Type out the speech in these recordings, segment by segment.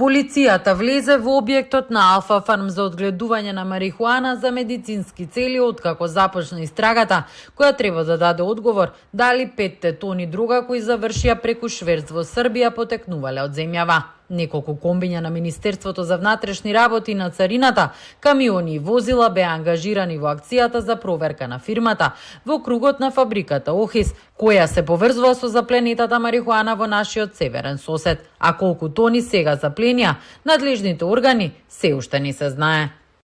Полицијата влезе во објектот на Алфа Фарм за одгледување на марихуана за медицински цели откако започна истрагата, која треба да даде одговор дали 5 тони дрога кои завршија преку шверц во Србија потекнувале од земјава. Неколку комбиња на Министерството за внатрешни работи на царината, камиони и возила беа ангажирани во акцијата за проверка на фирмата во кругот на фабриката Охис, која се поврзува со запленетата марихуана во нашиот северен сосед. А колку тони сега запленија, надлежните органи се уште не се знае.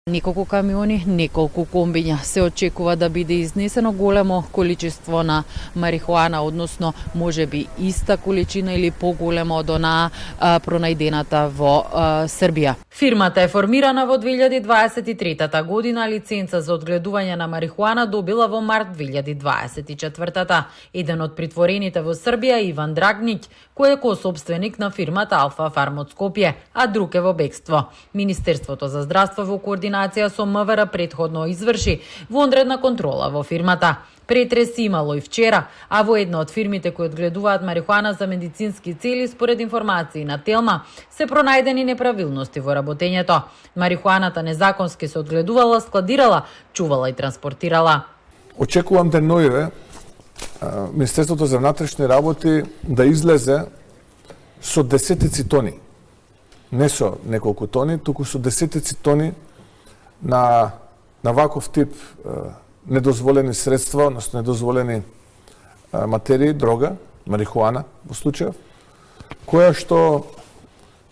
Неколку камиони, неколку комбиња. Се очекува да биде изнесено големо количество на марихуана, односно можеби иста количина или поголема од онаа пронајдената во Србија. Фирмата е формирана во 2023 година, лиценца за одгледување на марихуана добила во март 2024. Еден од притворените во Србија е Иван Драгниќ, кој е косопственик на фирмата Алфа Фарм од Скопје, а друг е во бегство. Министерството за здравство во координација со МВР претходно изврши вонредна контрола во фирмата. Претреси имало и вчера, а во една од фирмите кои одгледуваат марихуана за медицински цели, според информации на Телма, се пронајдени неправилности во работењето. Марихуаната незаконски се одгледувала, складирала, чувала и транспортирала. Очекувам да најаве Министерството за внатрешни работи да излезе со десетици тони, не со неколку тони, туку со десетици тони на ваков тип недозволени средства, односно недозволени материи, дрога, марихуана во случајов, која што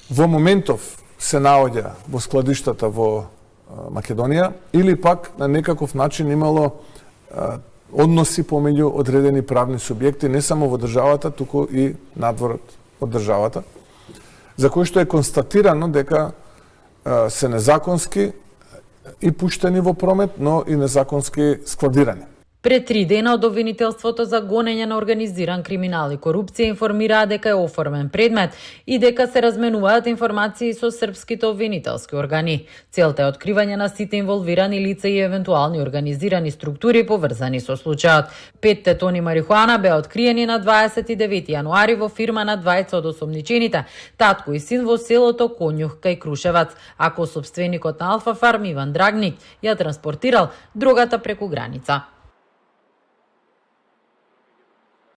во моментов се наоѓа во складиштата во Македонија или пак на некаков начин имало односи помеѓу одредени правни субјекти, не само во државата, туку и надвор од државата, за кој што е констатирано дека се незаконски и пуштени во промет, но и незаконски складирани. Пред 3 дена од обвинителството за гонење на организиран криминал и корупција информираа дека е оформен предмет и дека се разменуваат информации со српските обвинителски органи. Целта е откривање на сите инволвирани лица и евентуални организирани структури поврзани со случајот. 5 тони марихуана беа откриени на 29 јануари во фирма на двајца од осомничените, татко и син во селото Конјух кај Крушевац, ако собственикот на Алфа Фарм Иван Драгниќ ја транспортирал дрогата преку граница.